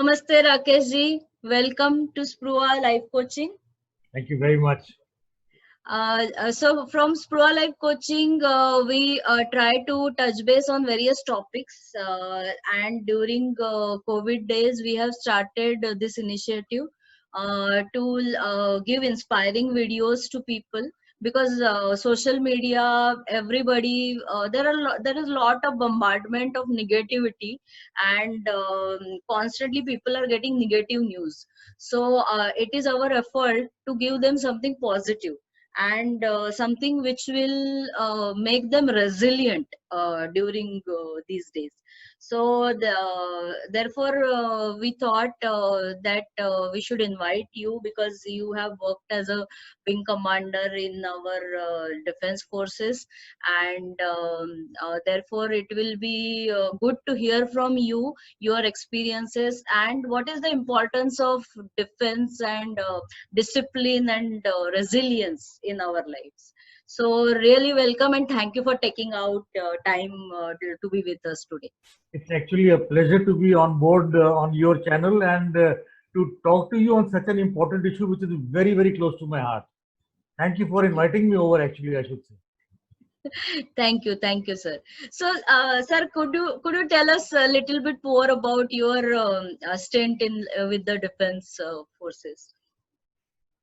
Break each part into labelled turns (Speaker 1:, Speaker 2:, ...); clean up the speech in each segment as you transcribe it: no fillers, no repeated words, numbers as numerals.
Speaker 1: Namaste Rakesh ji. Welcome to Sprua Life Coaching.
Speaker 2: Thank you very much.
Speaker 1: So from Sprua Life Coaching, we try to touch base on various topics. And during COVID days, we have started this initiative to give inspiring videos to people, because social media, everybody, there is a lot of bombardment of negativity, and constantly people are getting negative news. So it is our effort to give them something positive, and something which will make them resilient during these days. So therefore we thought that we should invite you, because you have worked as a wing commander in our defense forces, and therefore it will be good to hear from you, your experiences, and what is the importance of defense and discipline and resilience in our lives. So really welcome, and thank you for taking out time to be with us today.
Speaker 2: It's actually a pleasure to be on board on your channel and to talk to you on such an important issue which is very, very close to my heart. Thank you for inviting me over, actually, I should say.
Speaker 1: Thank you, sir. So, sir, could you tell us a little bit more about your stint in with the defense forces?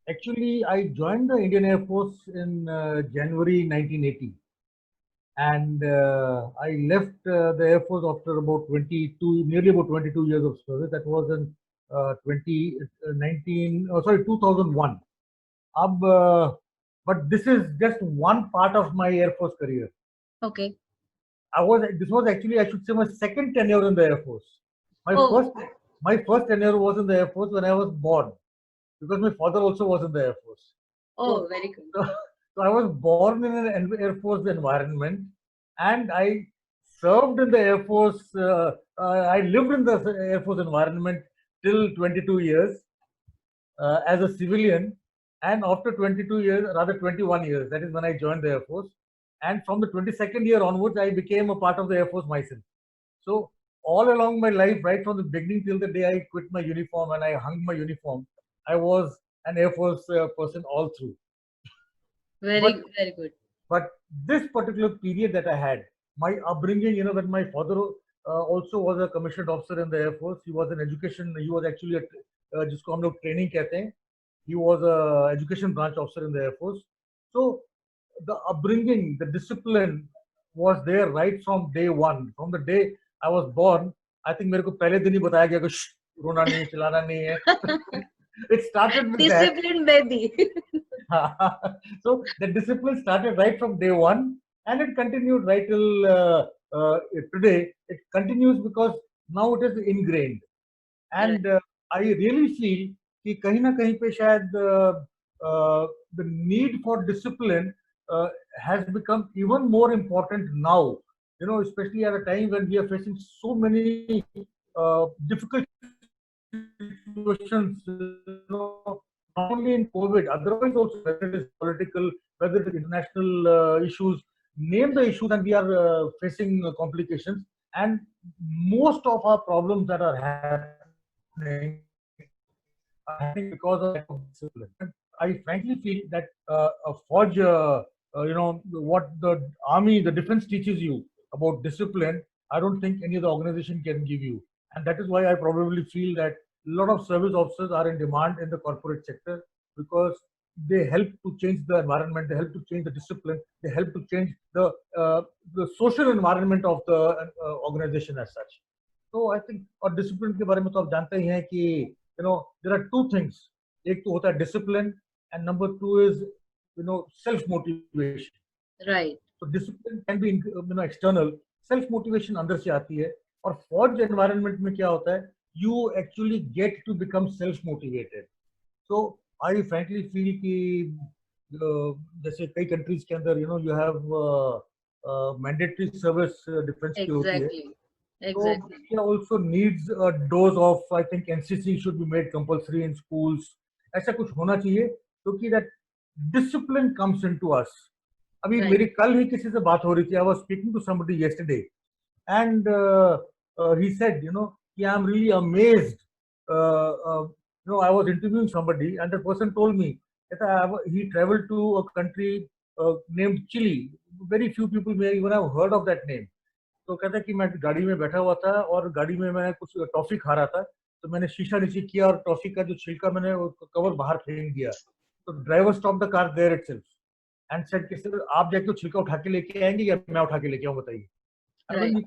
Speaker 2: Actually, I joined the Indian Air Force in January 1980. And I left the Air Force after about 22, nearly about 22 years of service. That was in 2001. But this is just one part of my Air Force career.
Speaker 1: Okay.
Speaker 2: This was actually, I should say, my second tenure in the Air Force. My first tenure was in the Air Force when I was born, because my father also was in the Air Force.
Speaker 1: Oh, very good.
Speaker 2: So I was born in an Air Force environment, and I served in the Air Force. I lived in the Air Force environment till 22 years as a civilian, and after 22 years, rather 21 years, that is when I joined the Air Force. And from the 22nd year onwards, I became a part of the Air Force myself. So all along my life, right from the beginning till the day I quit my uniform and I hung my uniform, I was an Air Force person all through.
Speaker 1: Very good.
Speaker 2: But this particular period that I had, my upbringing, when my father also was a commissioned officer in the Air Force, he was he was actually जिसको हम लोग training कहते हैं, he was a education branch officer in the Air Force. So the upbringing, the discipline was there right from day one. From the day I was born, I think मेरे को पहले दिन ही बताया गया कि रोना नहीं है, चिल्लाना नहीं है. It started with
Speaker 1: discipline,
Speaker 2: that.
Speaker 1: baby.
Speaker 2: So the discipline started right from day one, and it continued right till today. It continues because now it is ingrained, and I really feel कि कहीं ना कहीं पे शायद the need for discipline has become even more important now. Especially at a time when we are facing so many difficult situations. Not only in COVID, otherwise also, whether it is political, whether it is international issues, name the issues, and we are facing complications. And most of our problems that are happening because of lack of discipline. And I frankly feel that a forge, what the army, the defense teaches you about discipline, I don't think any other organization can give you. And that is why I probably feel that a lot of service officers are in demand in the corporate sector, because they help to change the environment, they help to change the discipline, they help to change the social environment of the organization as such. So I think, और discipline के बारे में तो आप जानते ही हैं कि there are two things. एक तो होता है discipline, and number two is self motivation.
Speaker 1: Right.
Speaker 2: So discipline can be external, self motivation अंदर से आती है. और forge environment में क्या होता है, you actually get to become self motivated. So I frankly feel कि जैसे कई countries के अंदर you have mandatory service defense की होती है.
Speaker 1: Exactly.
Speaker 2: So India also needs a dose of, I think NCC should be made compulsory in schools. ऐसा कुछ होना चाहिए क्योंकि that discipline comes into us. अभी मेरी कल ही किसी से बात हो रही थी. I was speaking to somebody yesterday, and he said, I am really amazed I was interviewing somebody, and the person told me that he traveled to a country named Chile. Very few people may even have heard of that name. तो कहता है कि मैं गाड़ी में बैठा हुआ था और गाड़ी में मैं कुछ टॉफी खा रहा था, तो मैंने शीशा नीचे किया और टॉफी का जो छिलका मैंने कवर बाहर फेंक दिया. तो driver stop the car there itself and said कि सर आप जाके छिलका उठा के लेके आएंगे या मैं उठा के लेके आऊं, बताइए. I
Speaker 1: Right.
Speaker 2: mean,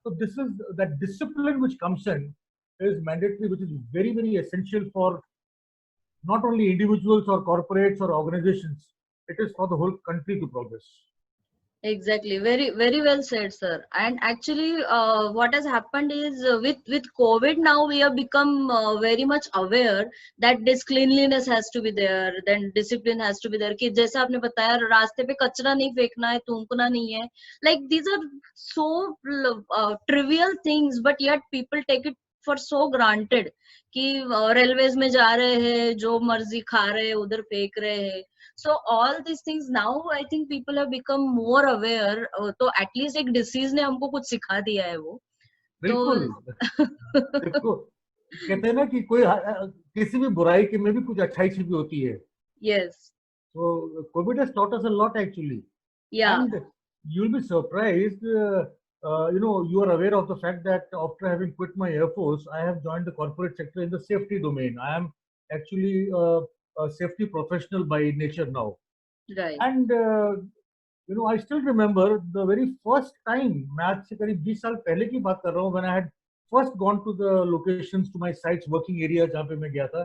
Speaker 2: so this is that discipline which comes in is mandatory, which is very, very essential for not only individuals or corporates or organizations. It is for the whole country to progress.
Speaker 1: Exactly. Very, very well said, sir. And actually, what has happened is with COVID now we have become very much aware that this cleanliness has to be there, then discipline has to be there. कि जैसा आपने बताया रास्ते पे कचरा नहीं फेंकना है, थूकना नहीं है. Like these are so trivial things, but yet people take it for so granted. कि रेलवेज में जा रहे हैं, जो मर्जी खा रहे हैं, उधर फेंक रहे हैं. So all these things now I think people have become more aware. तो at least एक disease ने हमको कुछ सिखा दिया है वो.
Speaker 2: बिल्कुल. देखो कहते हैं ना कि कोई किसी भी बुराई के में भी कुछ अच्छाई छिपी होती है.
Speaker 1: Yes.
Speaker 2: So COVID has taught us a lot actually.
Speaker 1: Yeah.
Speaker 2: And you'll be surprised. You are aware of the fact that after having quit my Air Force, I have joined the corporate sector in the safety domain. I am actually a safety professional by nature now.
Speaker 1: Right.
Speaker 2: And I still remember the very first time, मैं आज से करीब 20 साल पहले की बात कर रहा हूँ, when I had first gone to the locations, to my sites, working areas जहाँ पे मैं गया था,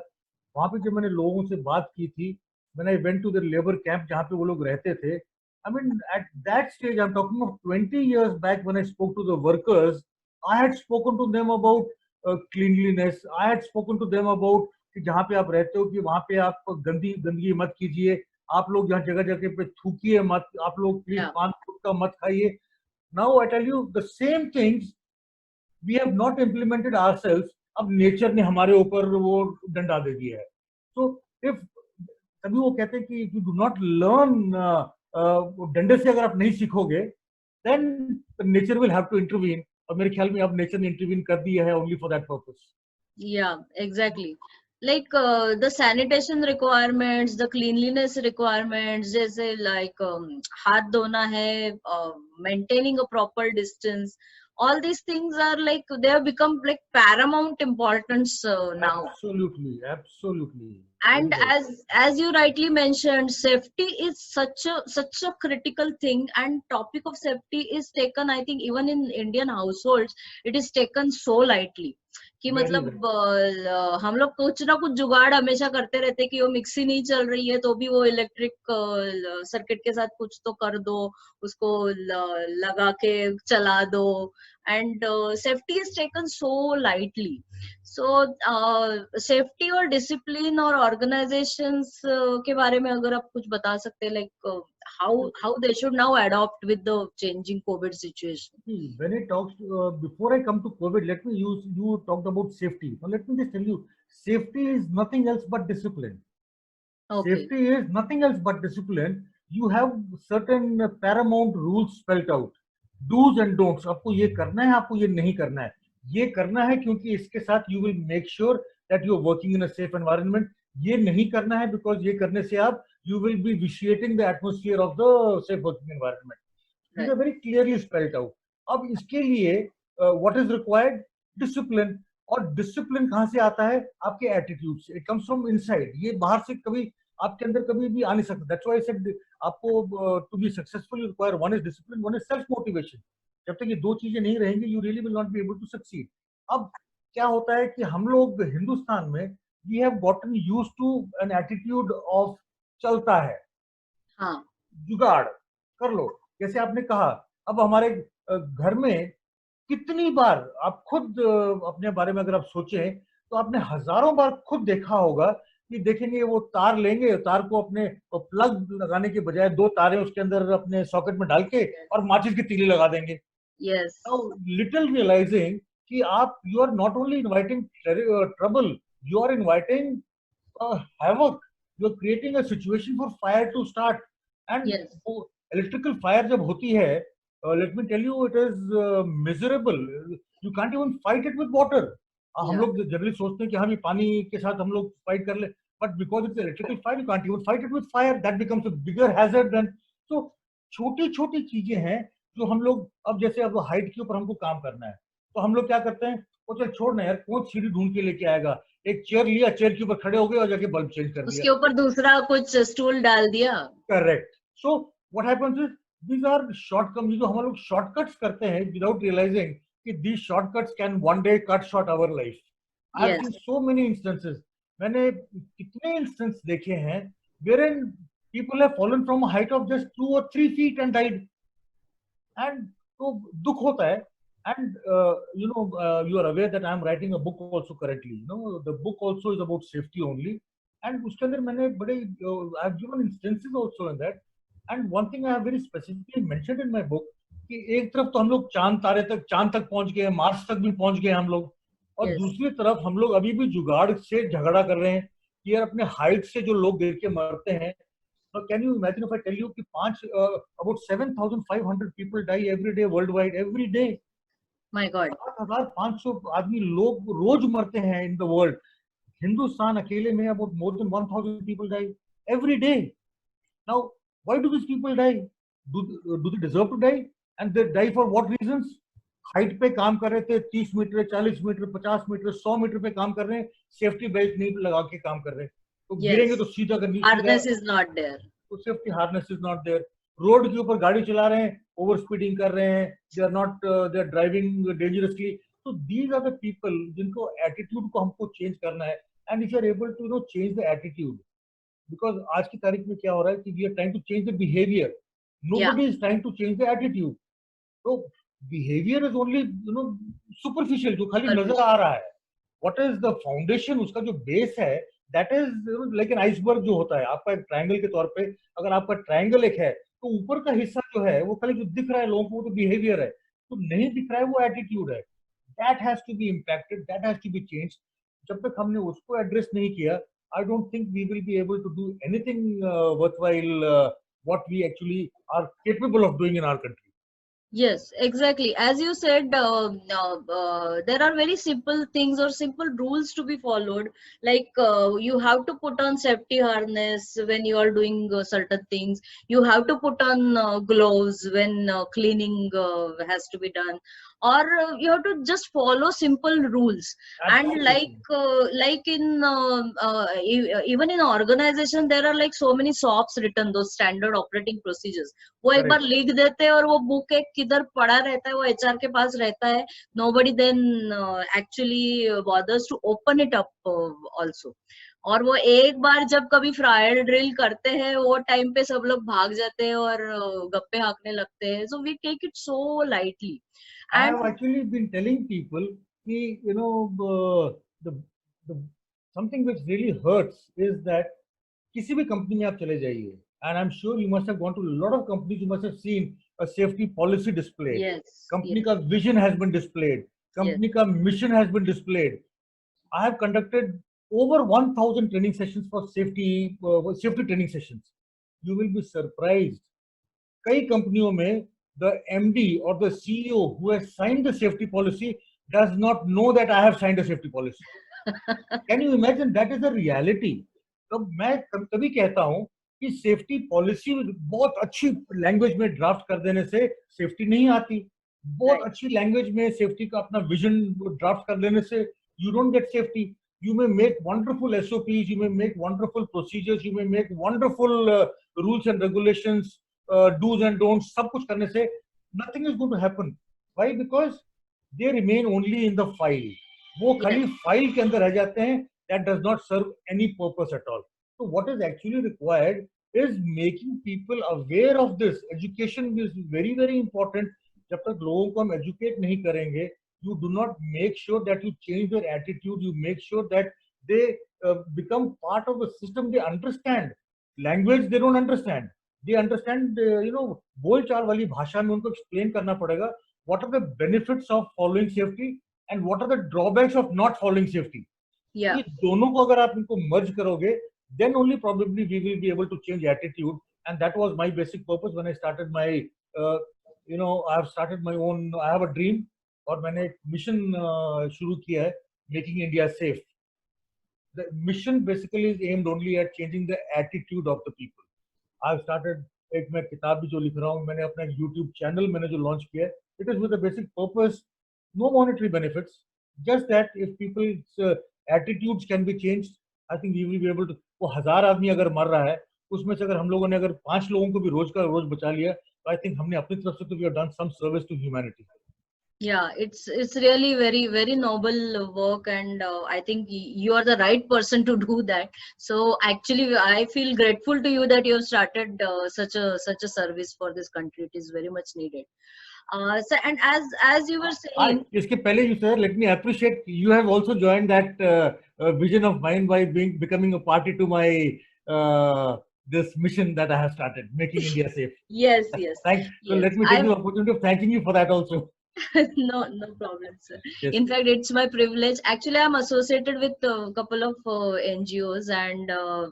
Speaker 2: वहाँ पे जब मैंने लोगों से बात की थी, when I went to the labor camp जहाँ पे वो लोग रहते थे, I mean, at that stage, I'm talking of 20 years back when I spoke to the workers, I had spoken to them about cleanliness. I had spoken to them about कि जहाँ पे आप रहते हो कि वहाँ पे आप गंदगी मत कीजिए, आप लोग यहाँ जगह जगह पे थूकिए मत, आप लोग प्लीज पान गुटखा मत खाइए. Now I tell you the same things we have not implemented ourselves. अब नेचर ने हमारे ऊपर वो डंडा दे दिया है. So if तभी वो कहते हैं कि you do not learn डंडे से अगर आप नहीं सीखोगे, then nature will have to intervene. और मेरे ख्याल में अब नेचर ने इंटरवीन कर दिया है only for that purpose.
Speaker 1: Yeah, exactly. Like the sanitation requirements, the cleanliness requirements, जैसे like हाथ धोना है, maintaining a proper distance, all these things are like they have become like paramount importance now.
Speaker 2: Absolutely.
Speaker 1: And as you rightly mentioned, safety is such a critical thing, and topic of safety is taken, I think even in Indian households it is taken so lightly. कि मतलब हम लोग कुछ ना कुछ जुगाड़ हमेशा करते रहते कि वो मिक्सी नहीं चल रही है तो भी वो इलेक्ट्रिक सर्किट के साथ कुछ तो कर दो, उसको लगा के चला दो. And safety is taken so lightly. So safety और discipline और organizations के बारे में अगर आप कुछ बता सकते हैं, like how they should now adopt with the changing COVID situation.
Speaker 2: When it talks before I come to COVID, let me use, you talked about safety. Now let me just tell you, safety is nothing else but discipline. Okay. Safety is nothing else but discipline. You have certain paramount rules spelled out. Do's and don'ts. आपको ये करना है, आपको ये नहीं करना है. ये करना है क्योंकि इसके साथ you will make sure that you are working in a safe environment. ये नहीं करना है because ये करने से आप you will be vitiating the atmosphere of the safe working environment. These are very clearly spelled out. अब इसके लिए what is required? Discipline. और discipline कहाँ से आता है? आपके attitude से. It comes from inside. ये बाहर से कभी आपके अंदर कभी भी आ नहीं सकता. That's why I said आपको to be successful you require one is discipline, one is self motivation. जब तक ये दो चीजें नहीं रहेंगी you really will not be able to succeed. अब क्या होता है कि हम लोग हिंदुस्तान में we have gotten used to an attitude of चलता है, हाँ, जुगाड़ कर लो. जैसे आपने कहा, अब हमारे घर में कितनी बार आप खुद अपने बारे में अगर आप सोचें तो आपने हजारों बार खुद देखा होगा कि देखेंगे वो तार लेंगे, तार को अपने प्लग लगाने के बजाय दो तारें उसके अंदर अपने सॉकेट में डाल के और माचिस की तीली लगा देंगे.
Speaker 1: Yes.
Speaker 2: Now, little realizing कि आप you are not only inviting trouble, you are inviting havoc. You are creating a situation for fire to start. And yes. Electrical fire जब होती है, let me tell you, it is miserable. You can't even fight it with water. हम
Speaker 1: Yeah.
Speaker 2: लोग generally सोचते हैं कि हम पानी के साथ हम लोग फाइट कर ले, but because it's electrical fire you can't even fight it with fire, that becomes a bigger hazard then. तो छोटी छोटी चीजें हैं जो हम लोग, अब जैसे अब हाइट के ऊपर हमको काम करना है, तो हम लोग क्या करते हैं, वो चल छोड़ ना यार, कौन सीढ़ी ढूंढ के लेके आएगा, एक चेयर लिया, चेयर के ऊपर खड़े हो गए और जाके बल्ब चेंज कर दिया,
Speaker 1: उसके ऊपर दूसरा कुछ स्टूल डाल दिया।
Speaker 2: Correct. So what happens is these are shortcomes, जो हम लोग शॉर्टकट्स करते हैं विदाउट रियलाइजिंग कि these shortcuts can one day cut short our life. I have
Speaker 1: Yes.
Speaker 2: Seen so many instances, मैंने कितने इंस्टेंस देखे हैं wherein people have fallen from a height of just 2 or 3 feet and died, and तो दुख होता है। and you are aware that I am writing a book also currently, the book also is about safety only, and उसके अंदर मैंने बड़े I have given instances also in that, and one thing I have very specifically mentioned in my book कि एक तरफ तो हम लोग चांद तक पहुंच गए, मार्स तक भी पहुंच गए हम लोग, और
Speaker 1: Yes.
Speaker 2: दूसरी तरफ हम लोग अभी भी जुगाड़ से झगड़ा कर रहे हैं कि यार अपने हाइट से जो लोग गिर के मरते हैं। Now, can you imagine if I tell you कि about 7,500 people die every day worldwide, every day.
Speaker 1: My God.
Speaker 2: 7,500 आदमी लोग रोज मरते हैं in the world. हिंदुस्तान अकेले में about more than 1,000 people die every day. Now, why do these people die? Do they deserve to die? And they die for what reasons? Height पे काम कर रहे थे, 30 मीटर, 40 मीटर, 50 मीटर, 100 मीटर पे काम कर रहे हैं, सेफ्टी बेल्ट नहीं लगा के काम कर रहे हैं, तो गिरेंगे तो
Speaker 1: Yes.
Speaker 2: सीधा करनी सीधा,
Speaker 1: Harness is not there.
Speaker 2: तो safety harness is not there. Road के ऊपर गाड़ी चला रहे हैं, ओवर स्पीडिंग कर रहे हैं, दे आर ड्राइविंग डेंजरसली। तो दीज आर द पीपल जिनको एटीट्यूड को हमको चेंज करना है, and if you are able to change the attitude, because आज की तारीख में क्या हो रहा है कि we are trying to change the behaviour,
Speaker 1: Yeah.
Speaker 2: Nobody is trying to change the attitude. तो बिहेवियर इज ओनली सुपरफिशियल, जो खाली नजर
Speaker 1: Superficial.
Speaker 2: आ रहा है। व्हाट इज द फाउंडेशन, उसका जो बेस है, that is like an iceberg जो होता है आपका, एक ट्रायंगल के तौर पे अगर आपका ट्रायंगल एक है, तो ऊपर का हिस्सा जो है वो खाली जो दिख रहा है लोगों को वो तो बिहेवियर है, तो नहीं दिख रहा है वो एटीट्यूड है। That has to be impacted, that has to be change. जब तक हमने उसको एड्रेस नहीं किया, I don't think we will be able to do anything worthwhile what we actually are capable of doing in our country.
Speaker 1: Yes, exactly. As you said, there are very simple things or simple rules to be followed. Like you have to put on safety harness when you are doing certain things. You have to put on gloves when cleaning has to be done, or you have to just follow simple rules. And like in even in organization, there are like so many SOPs written, those standard operating procedures. वो एक बार
Speaker 2: Correct.
Speaker 1: लिख देते हैं और वो book एक किधर पड़ा रहता है, वो एचआर के पास रहता है, nobody then actually bothers to open it up also. और वो एक बार जब कभी फायर ड्रिल करते हैं, वो टाइम पे सब लोग भाग जाते हैं और गप्पे हाँकने लगते हैं, so we take it so lightly.
Speaker 2: I
Speaker 1: And
Speaker 2: have actually been telling people कि the the something which really hurts is that किसी भी कंपनी में आप चले जाइए, and I'm sure you must have gone to a lot of companies, you must have seen a safety policy displayed.
Speaker 1: yes,
Speaker 2: company
Speaker 1: yes,
Speaker 2: का vision has been displayed.
Speaker 1: yes,
Speaker 2: company का mission has been displayed. I have conducted over 1,000 training sessions for safety training sessions. You will be surprised. कई कंपनियों में the MD or the CEO who has signed the safety policy does not know that I have signed a safety policy. Can you imagine? That is the reality. तो मैं कभी कहता हूं कि safety policy बहुत अच्छी लैंग्वेज में draft कर देने से सेफ्टी नहीं आती, बहुत
Speaker 1: right,
Speaker 2: अच्छी लैंग्वेज में सेफ्टी का अपना विजन ड्राफ्ट कर लेने से you don't get safety. You may make wonderful SOPs, you may make wonderful procedures, you may make wonderful rules and regulations, do's and don'ts, सब कुछ करने से nothing is going to happen. Why? Because they remain only in the file. वो
Speaker 1: yes,
Speaker 2: खाली file के अंदर रह जाते हैं. That does not serve any purpose at all. So what is actually required is making people aware of this. Education is very, very important. जब तक लोगों को हम educate नहीं करेंगे, you do not make sure that you change their attitude, you make sure that they become part of the system. They understand language, they don't understand, they understand बोल चाल वाली भाषा में उनको explain करना पड़ेगा what are the benefits of following safety and what are the drawbacks of not following safety.
Speaker 1: yeah,
Speaker 2: ये दोनों को अगर आप इनको merge करोगे, then only probably we will be able to change attitude. And that was my basic purpose when I started my I have started my own, I have a dream, और मैंने एक मिशन शुरू किया है making India safe. The mission basically is aimed only at changing the attitude of the people. I've started एक मैं किताब भी जो लिख रहा हूँ मैंने अपना YouTube चैनल मैंने जो लॉन्च किया है it is with a basic purpose, no monetary benefits, just that if people's attitudes can be changed, I think we will be able to. वो 1000 आदमी अगर मर रहा है उसमें से अगर हम लोगों ने अगर 5 लोगों को भी रोज का रोज बचा लिया तो I think हमने अपनी तरफ से तो we have done some service to humanity.
Speaker 1: Yeah, it's really very noble work, and I think you are the right person to do that. So actually, I feel grateful to you that you have started such a service for this country. It is very much needed. So, and as you were saying,
Speaker 2: इसके पहले you sir, let me appreciate you have also joined that vision of mine by becoming a party to my this mission that I have started, making India safe.
Speaker 1: yes,
Speaker 2: So
Speaker 1: yes,
Speaker 2: let me take the opportunity of thanking you for that also.
Speaker 1: no problem, sir.
Speaker 2: Yes.
Speaker 1: In fact, it's my privilege. Actually, I'm associated with a couple of NGOs, and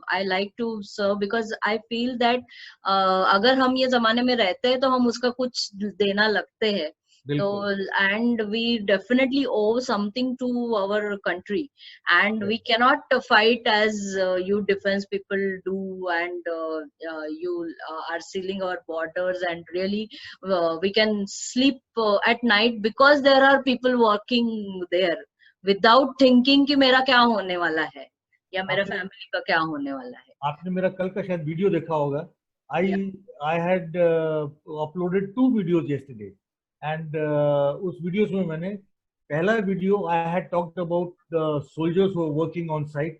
Speaker 1: I like to serve because I feel that अगर हम ये जमाने में रहते हैं तो हम उसका कुछ देना लगते हैं. So, and we definitely owe something to our country, and we cannot fight as you defense people do, and you are sealing our borders, and really we can sleep at night because there are people working there without thinking कि मेरा क्या होने वाला है या मेरा family का क्या होने वाला है.
Speaker 2: आपने मेरा कल का शायद वीडियो देखा होगा. I had uploaded 2 videos yesterday. And उस वीडियोस में मैंने पहला video I had talked about the soldiers who are working on site,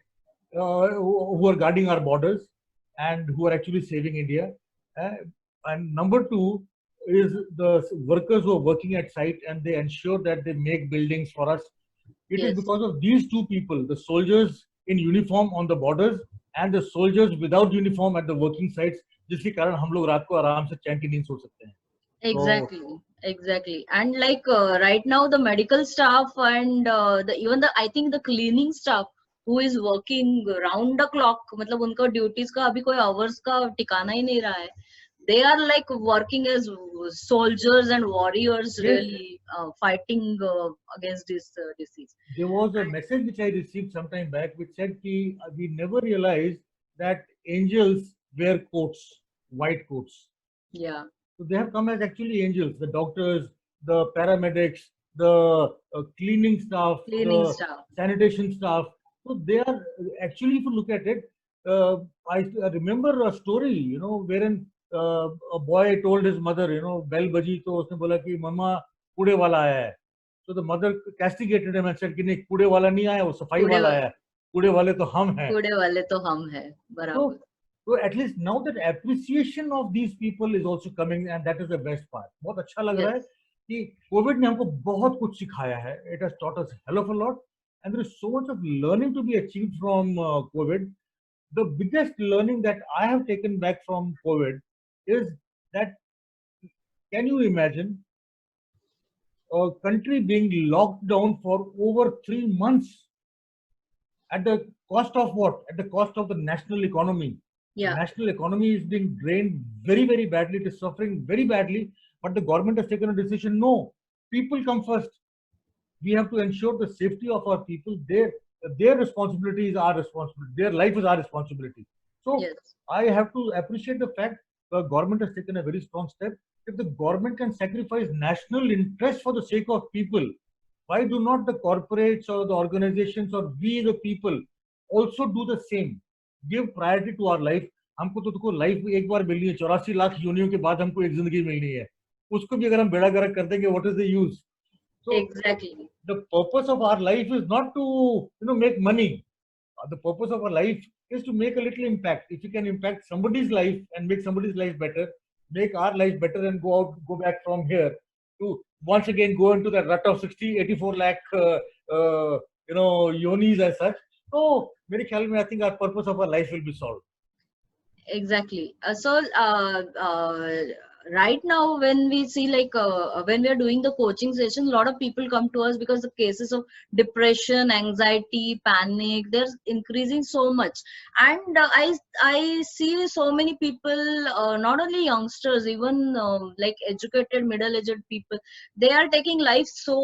Speaker 2: who are guarding our borders and who are actually saving India. And number 2 is the workers who are working at site and they ensure that they make buildings for us. It is because of these 2 people, the soldiers in uniform on the borders and the soldiers without uniform at the working sites, जिसके कारण हम लोग रात को आराम से चैन की नींद सो सकते हैं.
Speaker 1: Exactly. And like right now the medical staff and even the I think the cleaning staff who is working round the clock, मतलब उनका duties का अभी कोई hours का ठिकाना ही नहीं रहा है. They are like working as soldiers and warriors, really fighting against this disease.
Speaker 2: There was a message which I received some time back which said कि we never realized that angels wear coats, white coats.
Speaker 1: Yeah.
Speaker 2: So they have come as actually angels, the doctors, the paramedics, the cleaning staff, sanitation staff. So they are actually, if you look at it, I remember a story, you know, wherein a boy told his mother, you know, bell baji to उसने बोला कि मम्मा कूड़े वाला आया है. So the mother castigated him and said कि नहीं कूड़े वाला नहीं आया, वो सफाई वाला आया. कूड़े वाले तो हम हैं.
Speaker 1: कूड़े वाले तो हम हैं, बराबर.
Speaker 2: So at least now that appreciation of these people is also coming, and that is the best part. बहुत अच्छा लग रहा है कि COVID ने हमको बहुत कुछ सिखाया है. It has taught us a hell of a lot, and there is so much of learning to be achieved from COVID. The biggest learning that I have taken back from COVID is that, can you imagine a country being locked down for over 3 months at the cost of what? At the cost of the national economy.
Speaker 1: Yeah.
Speaker 2: The national economy is being drained very badly. It is suffering very badly. But the government has taken a decision. No, people come first. We have to ensure the safety of our people. Their responsibility is our responsibility. Their life is our responsibility. So I have to appreciate the fact the government has taken a very strong step. If the government can sacrifice national interest for the sake of people, why do not the corporates or the organizations or we the people also do the same? Give priority to our life. हमको तो देखो life एक बार मिलनी है. 84 लाख योनियों के बाद हमको एक जिंदगी मिलनी है. उसको भी अगर हम बेड़ा गर्क कर देंगे, what is the use? So
Speaker 1: exactly,
Speaker 2: the purpose of our life is not to make money. The purpose of our life is to make a little impact. If you can impact somebody's life and make somebody's life better, make our life better, and go back from here to once again go into that rut of 84 lakh yonis as such. So मेरे ख्याल में I think our purpose of our life will be solved.
Speaker 1: Exactly. right now when we see like when we are doing the coaching session, a lot of people come to us because the cases of depression, anxiety, panic, they're increasing so much. And I see so many people, not only youngsters, even like educated middle aged people, they are taking life so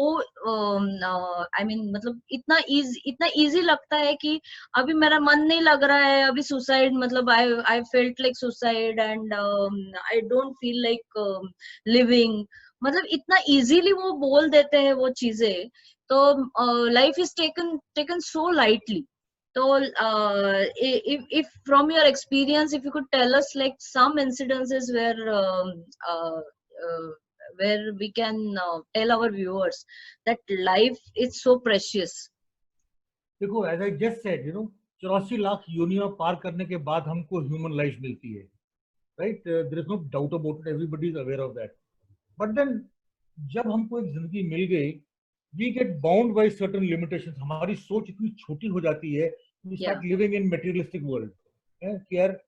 Speaker 1: I mean मतलब इतना easy लगता है कि अभी मेरा मन नहीं लग रहा है, अभी सुसाइड मतलब I felt like suicide and I don't feel like living, मतलब इतना इजीली वो बोल देते हैं वो चीजें। तो life is taken taken so lightly. तो if from your experience, if you could tell us like some incidences uh, uh, where we can tell our viewers that life is so precious.
Speaker 2: देखो, as I just said, 84 lakh योनियां पार करने के बाद हमको human life मिलती है, right? There is no doubt about it, everybody is aware of that. But then जब हमको एक जिंदगी मिल गई, we get bound by certain limitations. हमारी सोच इतनी छोटी हो जाती है, we start living in materialistic world, कि यार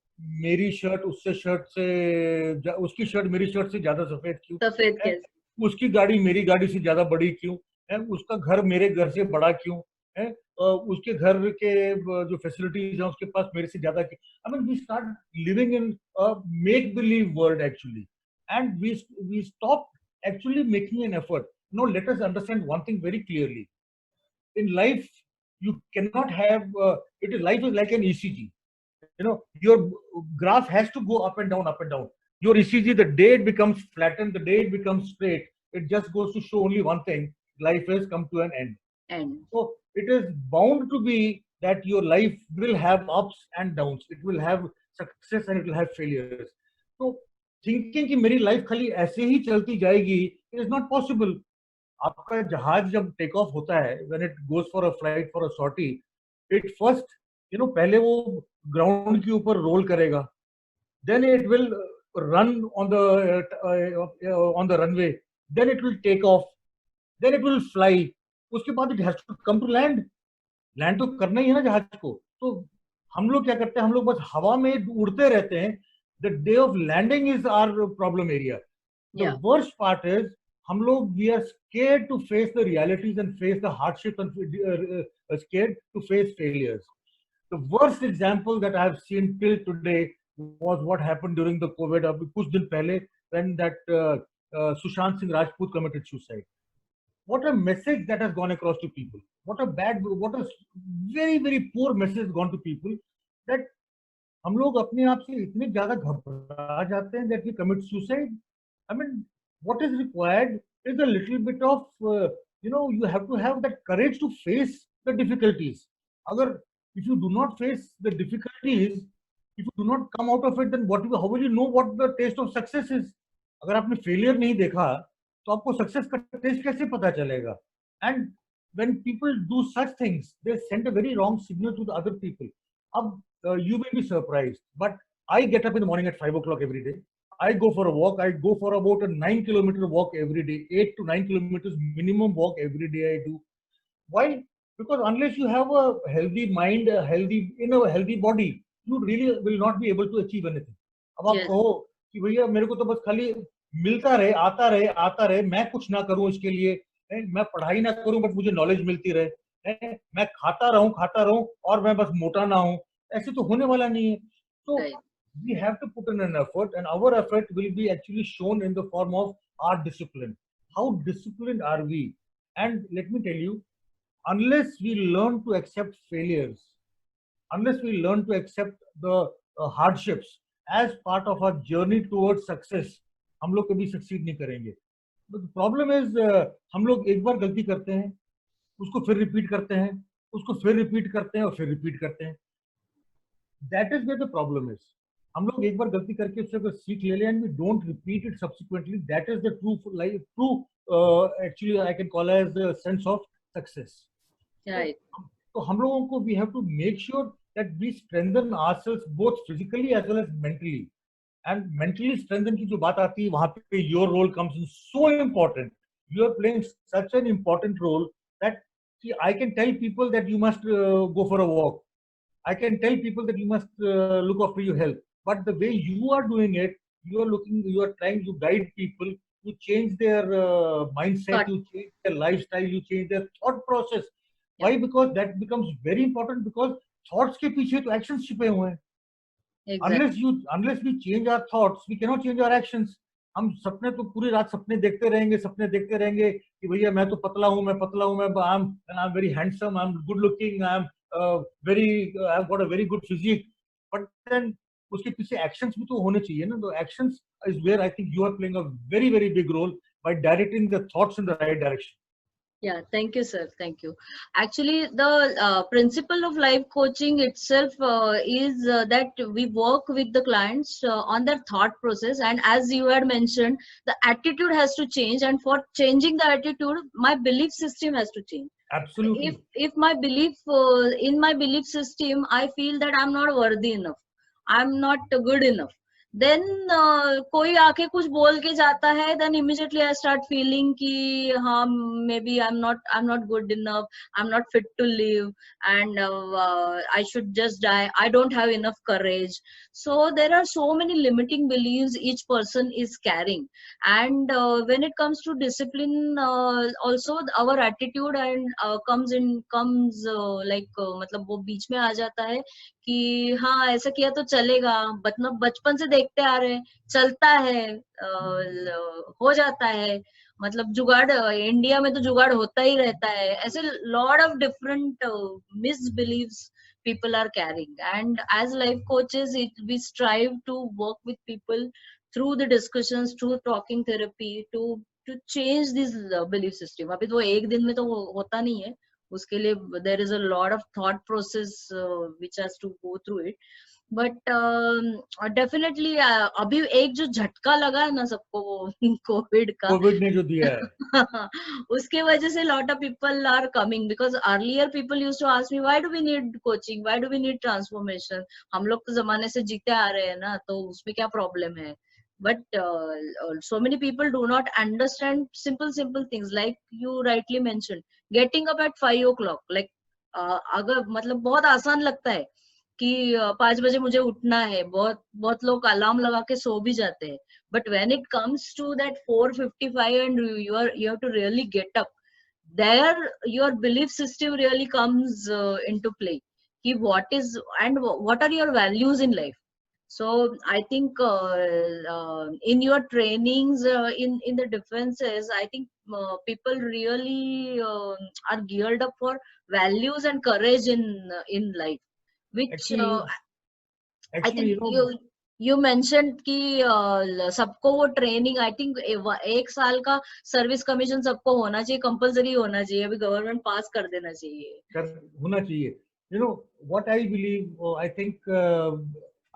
Speaker 2: मेरी शर्ट उससे शर्ट से उसकी शर्ट मेरी शर्ट से ज्यादा सफेद क्यों,
Speaker 1: सफेद
Speaker 2: है?
Speaker 1: कैसे?
Speaker 2: उसकी गाड़ी मेरी गाड़ी से ज्यादा बड़ी क्यों है? उसका घर मेरे घर से बड़ा क्यों है? उसके घर के जो फैसिलिटीज हैं उसके पास मेरे से ज्यादा क्यों? I mean we start living in make believe world actually, and we stop actually making an effort. No, let us understand one thing very clearly. In life, you cannot have life is like an ECG. Your graph has to go up and down, up and down. Your ECG, the day it becomes flattened, the day it becomes straight, it just goes to show only one thing: life has come to an end. So it is bound to be that your life will have ups and downs. It will have success and it will have failures. So thinking कि मेरी life खाली ऐसे ही चलती जाएगी, it is not possible. आपका जहाज जब take off होता है, when it goes for a flight for a sortie, it first पहले वो ग्राउंड के ऊपर रोल करेगा, then it will run on the runway, then it will take off, then it will fly, उसके बाद it has to come to land. Land तो करना ही है ना जहाज को। तो हम लोग क्या करते हैं, हम लोग बस हवा में उड़ते रहते हैं। The day of landing is our problem area. The worst part is हम लोग we are scared to face the realities and face the hardships and scared to face failures. The worst example that I have seen till today was what happened during the COVID अभी कुछ दिन पहले, when that Sushant Singh Rajput committed suicide. What a message that has gone across to people. What a very very poor message has gone to people, that हम लोग अपने आप से इतने ज्यादा घबरा जाते हैं that we commit suicide. I mean, what is required is a little bit of you have to have that courage to face the difficulties. अगर if you do not face the difficulties, if you do not come out of it, then how will you know what the taste of success is? अगर आपने failure नहीं देखा तो आपको success का taste कैसे पता चलेगा? And when people do such things, they send a very wrong signal to the other people. अब you will be surprised, but I get up in the morning at 5 o'clock every day. I go for a walk. I go for about a 9-kilometer walk every day, 8 to 9 kilometers minimum walk every day I do. Why? Because unless you have a healthy mind, a healthy body, you really will not be able to achieve anything. अब आप कहो कि भैया मेरे को तो बस खाली मिलता रहे, आता रहे, मैं कुछ ना करूं इसके लिए, मैं पढ़ाई ना करूं बट मुझे नॉलेज मिलती रहे, मैं खाता रहूं और मैं बस मोटा ना हूं, ऐसे तो होने वाला नहीं है। So we have to put in an effort, and our effort will be actually shown in the form of our discipline. How disciplined are we? And let me tell you, unless we learn to accept failures, unless we learn to accept the hardships as part of our journey towards success, हम लोग कभी succeed नहीं करेंगे. But the problem is, हम लोग एक बार गलती करते हैं, उसको फिर रिपीट करते हैं, उसको फिर रिपीट करते हैं और फिर रिपीट करते हैं. That is where the problem is. हम लोग एक बार गलती करके उससे अगर सीख ले लें and we don't repeat it subsequently, that is the true actually I can call as the sense of success. Right. तो हम लोगों को we have to make sure that we strengthen ourselves both physically as well as mentally. And mentally strengthen की जो बात आती है वहाँ पे your role comes in so important. You are playing such an important role that I can tell people that you must go for a walk. I can tell people that you must look after your health. But the way you are doing it, you are trying to guide people to change their mindset,
Speaker 1: Thought.
Speaker 2: you change their lifestyle, you change their thought process.
Speaker 1: Yeah,
Speaker 2: Why? Because that becomes very important, because thoughts के पीछे तो actions छिपे हुए हैं.
Speaker 1: exactly.
Speaker 2: Unless we change our thoughts, we cannot change our actions. हम सपने तो पूरी रात सपने देखते रहेंगे कि भैया मैं तो पतला हूँ, मैं I'm very handsome, I'm good looking, I've got a very good physique. But then उसके पीछे actions भी तो होने चाहिए ना. तो actions is where I think you are playing a very very big role by directing the thoughts in the right direction.
Speaker 1: Yeah, thank you, sir. Thank you. Actually, the principle of life coaching itself is that we work with the clients on their thought process. And as you had mentioned, the attitude has to change. And for changing the attitude, my belief system has to change.
Speaker 2: Absolutely.
Speaker 1: If my belief in my belief system, I feel that I'm not worthy enough, I'm not good enough, then कोई आके कुछ बोल के जाता है, then immediately I start feeling कि हाँ, maybe I'm not good enough, I'm not fit to live, and I should just die, I don't have enough courage. So there are so many limiting beliefs each person is carrying. And when it comes to discipline, also our attitude and comes मतलब वो बीच में आ जाता है कि हाँ ऐसा किया तो चलेगा, मतलब बचपन से देखते आ रहे हैं, चलता है, हो जाता है, मतलब जुगाड़, इंडिया में तो जुगाड़ होता ही रहता है, ऐसे lot of different misbeliefs people are carrying. And as life coaches, we strive to work with people through the discussions, through talking therapy, to change this belief system. अभी तो एक दिन में तो होता नहीं है, उसके लिए there is a lot of thought process which has to go through it. But definitely अभी एक जो झटका लगा है ना सबको, वो कोविड का,
Speaker 2: कोविड ने जो दिया है,
Speaker 1: उसके वजह से lot of people are coming, because earlier people used to ask me, why do we need coaching, why do we need transformation, हम लोग तो जमाने से जीते आ रहे हैं ना, तो उसमें क्या प्रॉब्लम है. But so many people do not understand simple things, like you rightly mentioned, getting up at 5 o'clock. Like अगर मतलब बहुत आसान लगता है कि 5 बजे मुझे उठना है, बहुत बहुत लोग अलार्म लगा के सो भी जाते हैं. But when it comes to that 4:55 and you have to really get up, there your belief system really comes into play. Ki what is and what are your values in life. So I think in your trainings in the defenses, I think people really are geared up for values and courage in life, which
Speaker 2: actually
Speaker 1: I
Speaker 2: actually
Speaker 1: think you mentioned कि सबको वो training, I think एक साल का service commission सबको होना चाहिए, compulsory होना चाहिए, अभी गवर्नमेंट पास कर देना चाहिए.
Speaker 2: होना चाहिए. What I believe, I think,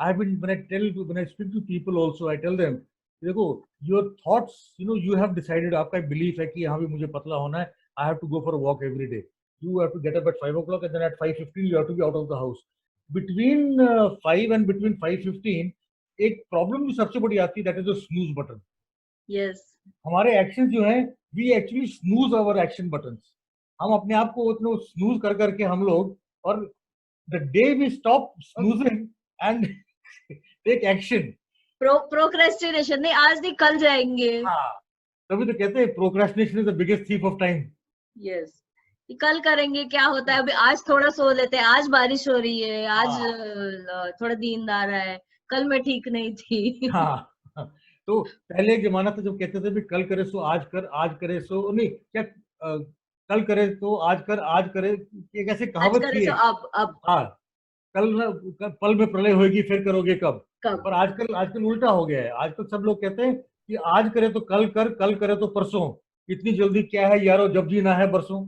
Speaker 2: I've been, when I speak to people also, I tell them, देखो, your thoughts, you have decided, आपका एक belief है कि हाँ भी मुझे पतला होना है, I have to go for a walk every day. You have to get up at 5 o'clock, and then at 5:15 you have to be out of the house. Between 5 and between 5:15 एक problem जो सबसे बड़ी आती है, that is the snooze button.
Speaker 1: Yes.
Speaker 2: हमारे action जो हैं, we actually snooze our action buttons. हम अपने आप को उतना snooze कर करके हम लोग, और the day we stop snoozing and take action,
Speaker 1: procrastination नहीं, आज नहीं कल जाएंगे.
Speaker 2: हाँ, तभी तो कहते हैं procrastination is the biggest thief of time.
Speaker 1: Yes, कल करेंगे, क्या होता है, अभी आज थोड़ा सो लेते हैं, आज बारिश हो रही है, आज थोड़ा नींद आ रहा है, कल मैं ठीक नहीं थी.
Speaker 2: हाँ. तो पहले एक जमाना था जब कहते थे भी कल करे सो आज कर, आज करे सो नहीं, क्या कल करे तो आज कर, आज करे, एक ऐसी
Speaker 1: आज
Speaker 2: कहावत
Speaker 1: करे
Speaker 2: थी.
Speaker 1: तो अब
Speaker 2: हाँ, पल में प्रलय होगी, फिर करोगे कब.
Speaker 1: कब.
Speaker 2: पर आजकल उल्टा हो गया है. आजकल सब लोग कहते हैं कि आज करे तो कल कर, कल करे तो परसों. इतनी जल्दी क्या है यारो, जब जीना है बरसों.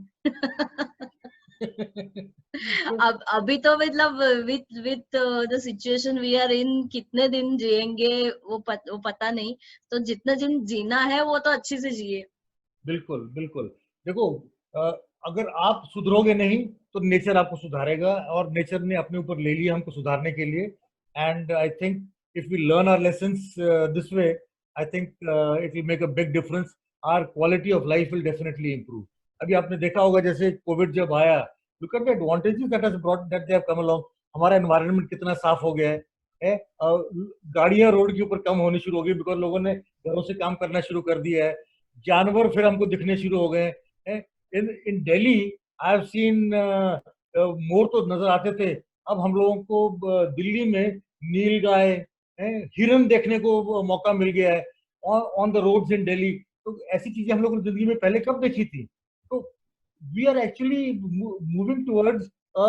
Speaker 1: अब अभी तो मतलब with the situation we are in, कितने दिन जिएंगे वो पता नहीं, तो जितना दिन जीना है वो तो अच्छे से जिए.
Speaker 2: बिल्कुल बिल्कुल. देखो, अगर आप सुधरोगे नहीं तो नेचर आपको सुधारेगा, और नेचर ने अपने ऊपर ले लिया हमको सुधारने के लिए. And I think if we learn our lessons this way, I think it will make a big difference. Our quality of life will definitely improve. अभी आपने देखा होगा जैसे कोविड जब आया, look at the advantages that has brought, that they have come along. हमारा environment कितना साफ हो गया है. है। गाड़ियां रोड के ऊपर कम होनी शुरू हो गई बिकॉज लोगों ने घरों से काम करना शुरू कर दिया है। जानवर फिर हमको दिखने शुरू हो गए हैं। In in Delhi I have seen more तो नजर आते थे, अब हम लोगों को दिल्ली में नीलगाय, हिरन देखने को मौका मिल गया है on the roads in Delhi. तो ऐसी चीजें हम लोग ने जिंदगी में पहले कब देखी थी? तो we are actually moving towards a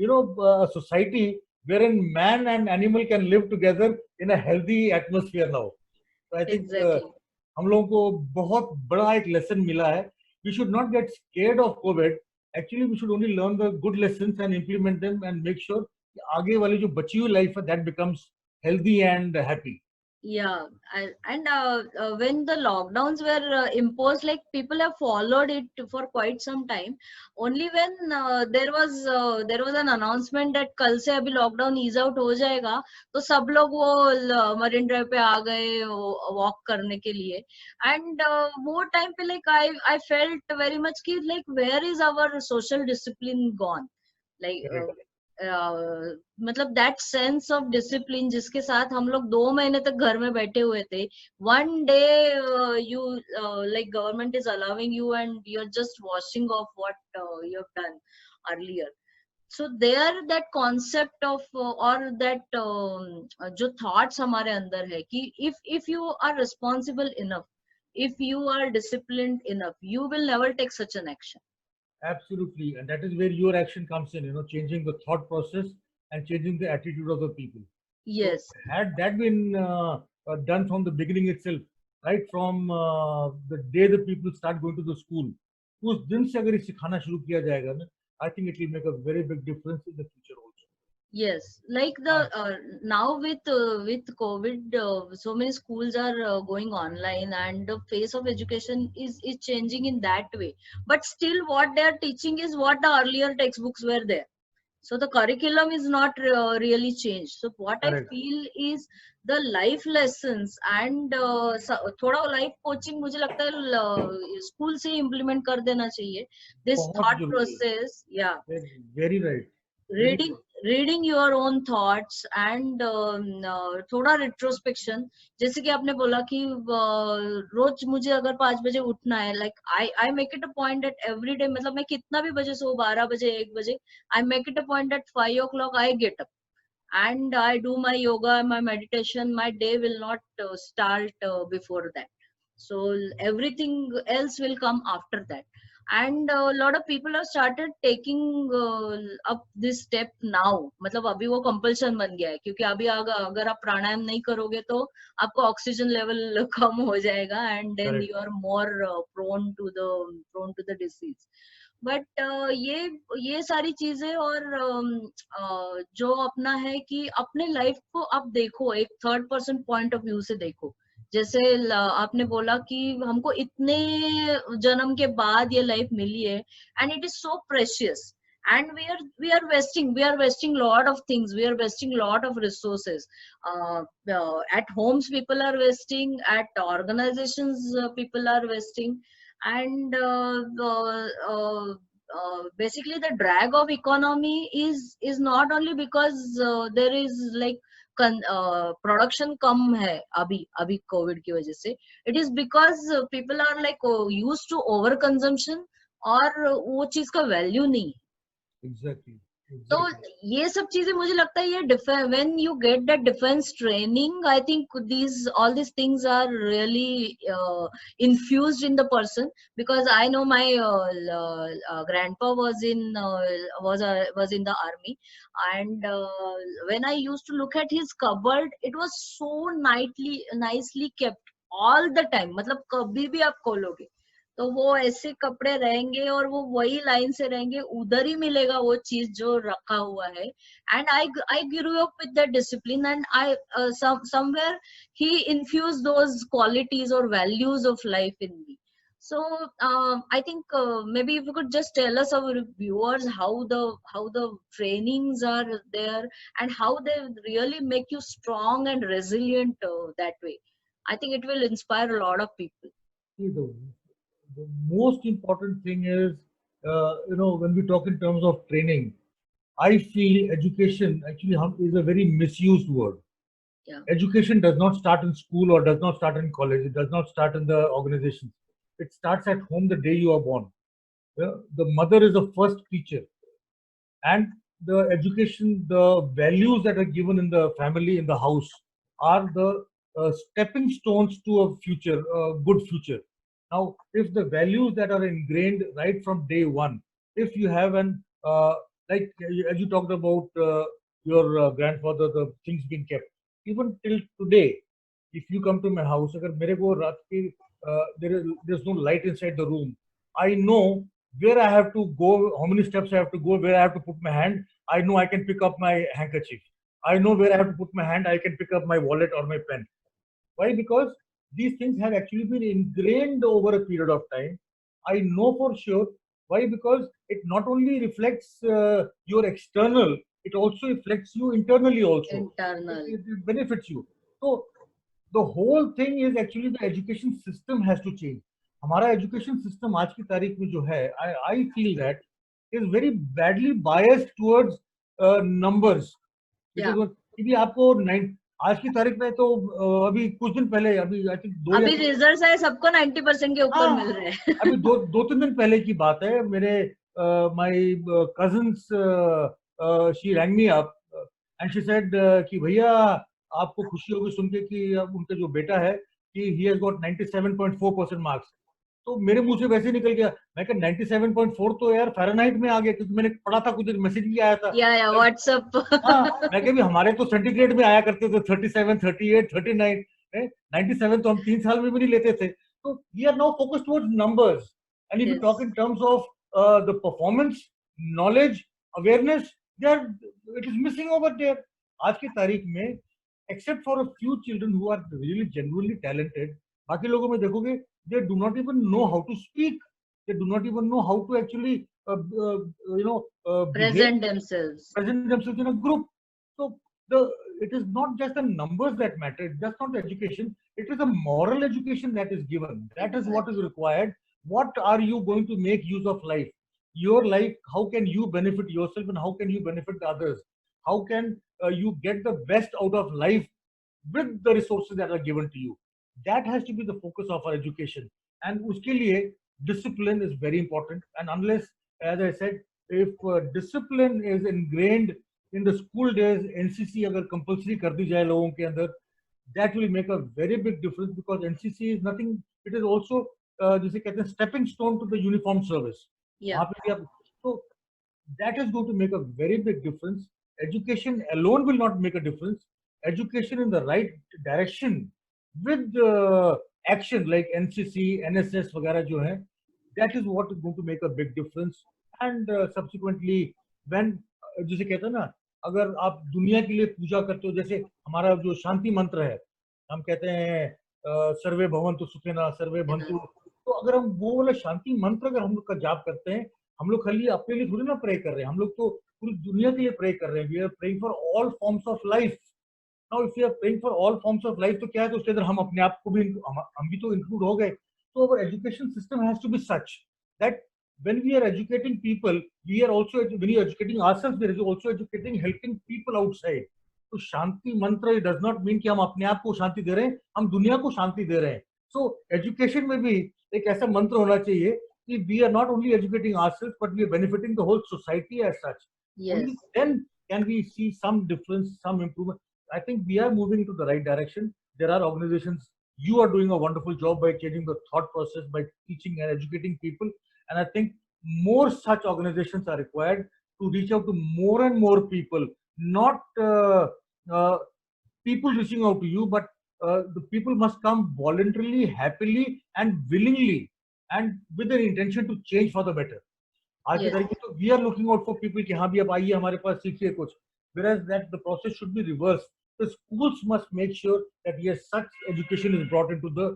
Speaker 2: a society wherein man and animal can live together in a healthy atmosphere now. So I think
Speaker 1: Exactly.
Speaker 2: हम लोगों को बहुत बड़ा एक लेसन मिला है. We should not get scared of COVID. Actually, we should only learn the good lessons and implement them and make sure कि आगे वाली जो बची हुई लाइफ है that becomes healthy and happy.
Speaker 1: Yeah, and when the lockdowns were imposed, like people have followed it for quite some time. Only when there was an announcement that कल से अभी lockdown ease out हो जाएगा, तो सब लोग वो marine drive पे आ गए वॉक करने के लिए. And वो टाइम पे like I felt very much कि like where is our social discipline gone? Like
Speaker 2: Correct.
Speaker 1: मतलब दैट सेंस ऑफ डिसिप्लिन जिसके साथ हम लोग 2 महीने तक घर में बैठे हुए थे. One day you like government is allowing you and you are just washing off what you have done earlier. So there that concept of और दैट जो थॉट्स हमारे अंदर है कि if you are responsible enough, if you are disciplined enough, you will never take such an action.
Speaker 2: Absolutely, and that is where your action comes in. Changing the thought process and changing the attitude of the people. So
Speaker 1: Yes.
Speaker 2: had that been done from the beginning itself, right from the day the people start going to the school, उस दिन से अगर ये सिखाना शुरू किया जाएगा ना, I think it will make a very big difference in the future also.
Speaker 1: Yes, like the now with COVID, so many schools are going online, and the face of education is changing in that way. But still, what they are teaching is what the earlier textbooks were there. So the curriculum is not really changed. So what I
Speaker 2: Correct.
Speaker 1: feel is the life lessons and थोड़ा life coaching मुझे लगता है school से implement कर देना चाहिए. This
Speaker 2: बहुत
Speaker 1: thought
Speaker 2: जरूरी है.
Speaker 1: process, yeah.
Speaker 2: Very right. Very
Speaker 1: reading
Speaker 2: right.
Speaker 1: reading your own thoughts and थोड़ा retrospection. जैसे कि आपने बोला कि रोज मुझे अगर 5 बजे उठना है, like I make it a point that every day, मतलब मैं कितना भी बजे सो, 12 बजे 1 बजे, I make it a point that 5 o'clock I get up and I do my yoga, my meditation. My day will not start before that. So everything else will come after that. And a lot of people have started taking up this step now. मतलब अभी वो compulsion बन गया है, क्योंकि अभी अगर आप प्राणायाम नहीं करोगे तो आपका ऑक्सीजन लेवल कम हो जाएगा, and then
Speaker 2: Correct.
Speaker 1: you are more prone to the disease. But ये सारी चीजें और जो अपना है कि अपने लाइफ को आप देखो एक third person point of view से देखो. जैसे आपने बोला कि हमको इतने जन्म के बाद ये लाइफ मिली है, and it is so precious, and we are wasting lot of things, we are wasting lot of resources. At homes people are wasting, at organizations people are wasting, and basically the drag of economy is not only because there is like production कम है अभी अभी Covid की वजह से. It is because people are like used to over consumption, और वो चीज का वैल्यू नहीं है.
Speaker 2: Exactly.
Speaker 1: तो
Speaker 2: Exactly.
Speaker 1: ये सब चीजें मुझे लगता है ये when you get that defense training, I think all these things are really infused in the person. Because I know my grandpa was in the army, and when I used to look at his cupboard, it was so nicely kept all the time. मतलब कभी भी आप खोलोगे तो वो ऐसे कपड़े रहेंगे और वो वही लाइन से रहेंगे, उधर ही मिलेगा वो चीज जो रखा हुआ है. And I grew up with that discipline, and I somewhere he infused those qualities or values of life in me. So I think maybe if you could just tell us, our viewers, how the trainings are there and how they really make you strong and resilient that way. I think it will inspire a lot of people.
Speaker 2: See, the most important thing is, when we talk in terms of training, I feel education actually is a very misused word.
Speaker 1: Yeah.
Speaker 2: Education does not start in school or does not start in college. It does not start in the organization. It starts at home the day you are born. The mother is the first teacher, and the education, the values that are given in the family, in the house, are the stepping stones to a future, a good future. Now, if the values that are ingrained right from day one, if you have an like as you talked about your grandfather, the things being kept, even till today, if you come to my house, अगर मेरे को रात की there's no light inside the room, I know where I have to go, how many steps I have to go, where I have to put my hand. I know I can pick up my handkerchief. I know where I have to put my hand. I can pick up my wallet or my pen. Why? Because these things have actually been ingrained over a period of time. I know for sure. Why? Because it not only reflects your external, it also reflects you internally also.
Speaker 1: Internal.
Speaker 2: It benefits you. So the whole thing is actually the education system has to change. हमारा education system आज की तारीख में जो है, I feel that is very badly biased towards numbers.
Speaker 1: Yeah.
Speaker 2: Because क्योंकि आपको आज की तारीख में तो अभी कुछ दिन पहले, अभी आई थिंक
Speaker 1: अभी रिजल्ट्स है, सबको 90% के ऊपर मिल रहे हैं.
Speaker 2: अभी दो तीन दिन पहले की बात है. मेरे my cousins she wrong me up and she said कि भैया आपको खुशी होगी सुन के कि उनका जो बेटा है कि ही हैज गॉट 97.4% मार्क्स. तो मेरे मुंह से वैसे निकल गया. मैं कहा 97.4 तो यार फ़ारेनहाइट में आ गया, क्योंकि मैंने पढ़ा था, कुछ मैसेज भी आया था.
Speaker 1: या व्हाट्सएप.
Speaker 2: हाँ, मैं कहा भी हमारे तो सेंटीग्रेड में आया करते थे 37, 38, 39. 97 तो हम 3 साल में भी नहीं लेते थे. So we are now focused towards numbers. And if you talk in terms of the performance, knowledge, awareness, it is missing over there. आज की तारीख में, except for a few children who are really genuinely talented, बाकी लोगों में देखोगे, they do not even know how to speak. They do not even know how to actually,
Speaker 1: present themselves
Speaker 2: in a group. So it is not just the numbers that matter. It's just not education. It is a moral education that is given. That is what is required. What are you going to make use of life? Your life, how can you benefit yourself and how can you benefit the others? How can you get the best out of life with the resources that are given to you? That has to be the focus of our education. And uske liye, discipline is very important. And unless, as I said, if discipline is ingrained in the school days, NCC अगर compulsory कर दी जाए लोगों के अंदर, that will make a very big difference, because NCC is nothing. It is also जिसे कहते हैं stepping stone to the uniform service.
Speaker 1: Yeah.
Speaker 2: So that is going to make a very big difference. Education alone will not make a difference. Education in the right direction with action like NCC, NSS वगैरह जो है, that is what is going to make a big difference. And subsequently, when जिसे कहते हैं ना, अगर आप दुनिया के लिए पूजा करते हो, जैसे हमारा जो शांति मंत्र है, हम कहते हैं सर्वे भवन्तु सुखिनः सर्वे भवन्तु. तो अगर हम वो वाला शांति मंत्र अगर हम लोग का जाप करते हैं, हम लोग खाली अपने लिए थोड़ी ना प्रे कर रहे हैं, हम लोग तो पूरी दुनिया के लिए प्रे कर रहे हैं. We are praying for all forms of life. Now if you are praying for all forms of life, तो क्या है, तो उसके अंदर हम अपने आप को भी, हम भी तो इंक्लूड हो गए. तो our education system has to be such that when we are educating people, we are also, when we are educating ourselves, we are also educating, helping people outside. तो शांति मंत्र does not mean कि हम अपने आप को शांति दे रहे हैं, हम दुनिया को शांति दे रहे हैं. So education में भी एक ऐसा मंत्र होना चाहिए कि we are not only educating ourselves, but we are benefiting the whole society as such.
Speaker 1: Yes.
Speaker 2: Only then can we see some difference, some improvement. I think we are moving into the right direction. There are organizations, you are doing a wonderful job by changing the thought process, by teaching and educating people. And I think more such organizations are required to reach out to more and more people, not people reaching out to you, but the people must come voluntarily, happily, and willingly, and with an intention to change for the better. आज की तारीख में तो we are looking out for people कि हाँ भी आप आइए हमारे पास सीखिए कुछ, whereas that the process should be reversed. The schools must make sure that yes, such education is brought into the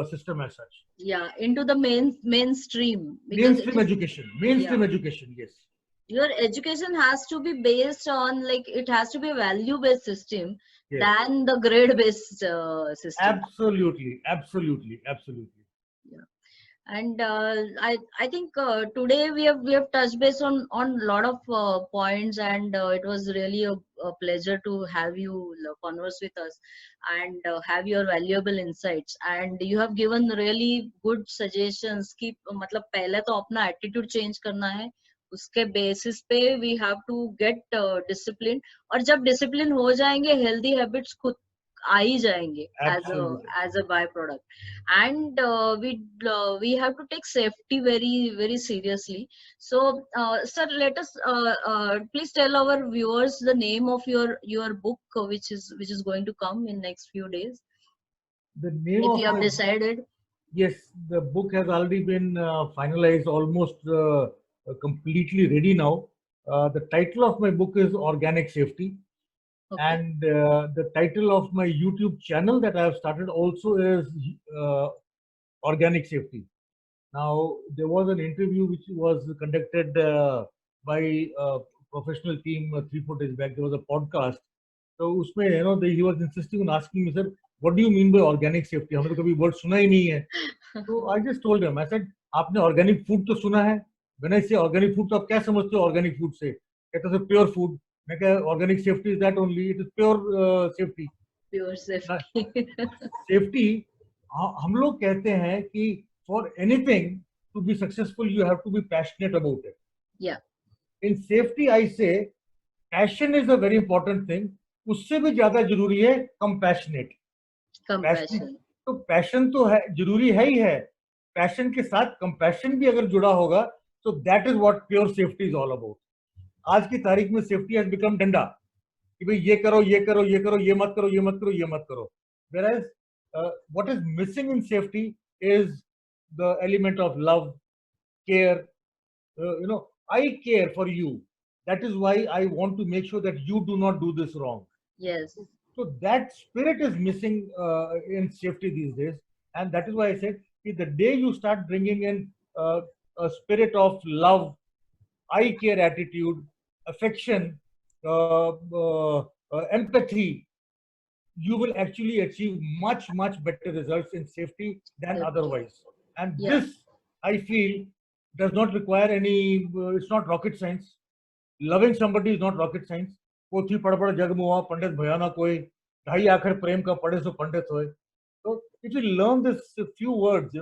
Speaker 2: system as such.
Speaker 1: Yeah, into the mainstream.
Speaker 2: Mainstream education, yes.
Speaker 1: Your education has to be based on, like, it has to be a value-based system, yes, than the grade-based system.
Speaker 2: Absolutely.
Speaker 1: Yeah. And I think today we have touched base on a lot of points, and it was really a pleasure to have you converse with us and have your valuable insights. And you have given really good suggestions कि मतलब पहले तो अपना attitude change करना है, उसके basis पे we have to get discipline, और जब discipline हो जाएंगे healthy habits खुद आ ही जाएंगे
Speaker 2: Absolutely.
Speaker 1: as a byproduct. And we have to take safety very seriously. So sir, let us please tell our viewers the name of your book, which is going to come in next few days,
Speaker 2: The name
Speaker 1: if
Speaker 2: of
Speaker 1: you have
Speaker 2: my
Speaker 1: decided.
Speaker 2: Yes, the book has already been finalized, almost completely ready now. The title of my book is Organic Safety,
Speaker 1: Okay.
Speaker 2: and the title of my YouTube channel that I have started also is Organic Safety. Now, there was an interview which was conducted by a professional team 3-4 days back. There was a podcast. So, उसमें he was insisting on asking me, sir, what do you mean by organic safety? हमने तो कभी word सुना ही नहीं है. So I just told him, I said, आपने organic food तो सुना है? When I say organic food, तो आप क्या समझते हो organic food से? कहते हैं pure food. मैं कहा organic safety is that only. It is pure safety.
Speaker 1: Pure safety.
Speaker 2: Safety, हम लोग कहते हैं कि for anything to be successful, you have to be passionate about it.
Speaker 1: Yeah.
Speaker 2: In safety, I say passion is a very important thing. उससे भी ज्यादा जरूरी है compassionate.
Speaker 1: Compassion.
Speaker 2: तो पैशन तो है, जरूरी है ही है. पैशन के साथ कंपैशन भी अगर जुड़ा होगा, तो that is what pure safety is all about. आज की तारीख में सेफ्टी हैज बिकम डंडा कि भाई ये करो, ये करो, ये करो, ये मत करो, ये मत करो, ये मत करो. Whereas what is missing in safety is the element of love, care. I care for you. That is why I want to make sure that you do not do this wrong.
Speaker 1: Yes.
Speaker 2: So that spirit is missing in safety these days, and that is why I said the day you start bringing in a spirit of love, I care attitude, affection, empathy, you will actually achieve much better results in safety than
Speaker 1: Safety.
Speaker 2: otherwise. And
Speaker 1: Yeah.
Speaker 2: this, I feel, does not require any. It's not rocket science. Loving somebody is not rocket science. पोथी पढ़ पढ़ जग मुआ पंडित भया ना कोई, ढाई आखिर प्रेम का पढ़े सो पंडित होए. तो if you learn this few words,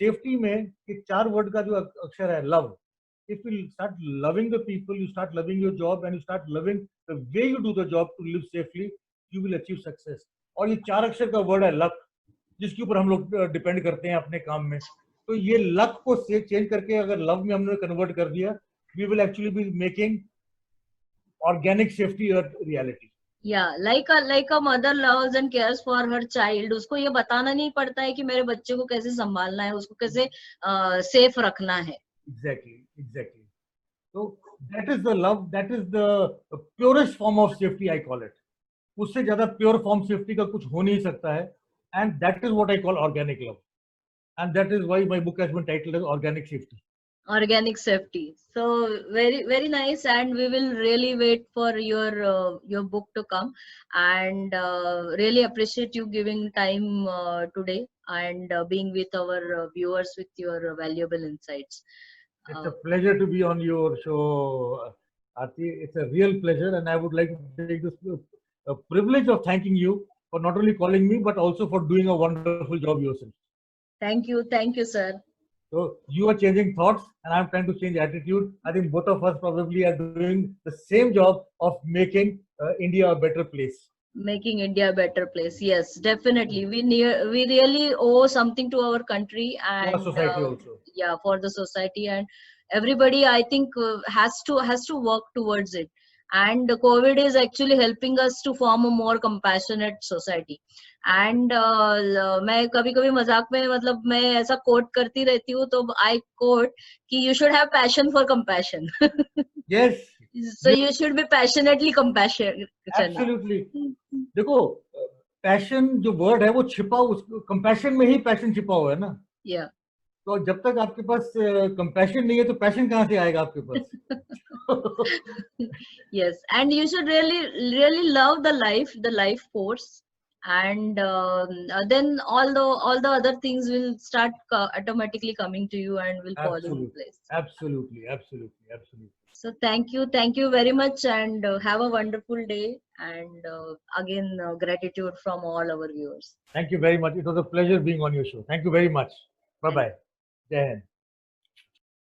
Speaker 2: safety में ये 4 वर्ड का जो अक्षर है love, if you start loving the people, you start loving your job, and you start loving the way you do the job to live safely, you will achieve success. और ये 4 अक्षर का वर्ड है luck, जिसके ऊपर हम लोग depend करते हैं अपने काम में. तो ये लक को चेंज करके अगर लव में हमने कन्वर्ट कर दिया, we will actually be making organic safety a reality.
Speaker 1: Yeah, like a mother loves and cares for her child. उसको ये बताना नहीं पड़ता है कि मेरे बच्चे को कैसे संभालना है, उसको कैसे सेफ रखना है.
Speaker 2: Exactly. So that is the love, that is the purest form of safety, I call it. उससे ज्यादा प्योर फॉर्म सेफ्टी का कुछ हो नहीं सकता है, and that is what I call organic love, and that is why my book has been titled as Organic Safety.
Speaker 1: Organic safety. So very nice, and we will really wait for your book to come, and really appreciate you giving time today and being with our viewers with your valuable insights.
Speaker 2: It's a pleasure to be on your show, Aarti. It's a real pleasure, and I would like to take this privilege of thanking you for not only calling me but also for doing a wonderful job yourself.
Speaker 1: Thank you, sir.
Speaker 2: So you are changing thoughts, and I'm trying to change attitude. I think both of us probably are doing the same job of making India a better place.
Speaker 1: Making India a better place. Yes, definitely. We really owe something to our country and
Speaker 2: For society also.
Speaker 1: Yeah, for the society, and everybody, I think, has to work towards it. And COVID is actually helping us to form a more compassionate society. And मैं कभी कभी मजाक में मतलब मैं ऐसा coat करती रहती हूँ, तो I quote कि you should have passion for compassion.
Speaker 2: Yes.
Speaker 1: So you should be passionately compassionate.
Speaker 2: Absolutely. देखो, पैशन जो वर्ड है वो छिपा, उस कंपैशन में ही पैशन छिपा हुआ है ना.
Speaker 1: Yeah.
Speaker 2: तो जब तक आपके पास कंपैशन नहीं है तो पैशन कहाँ से आएगा आपके पास?
Speaker 1: Yes, and you should really love the life force, and then all the other things will start automatically coming to you and will fall into place.
Speaker 2: Absolutely.
Speaker 1: So thank you very much, and have a wonderful day. And again, gratitude from all our viewers.
Speaker 2: Thank you very much. It was a pleasure being on your show. Thank you very much. Bye
Speaker 1: Thank
Speaker 2: bye. Jai Hind.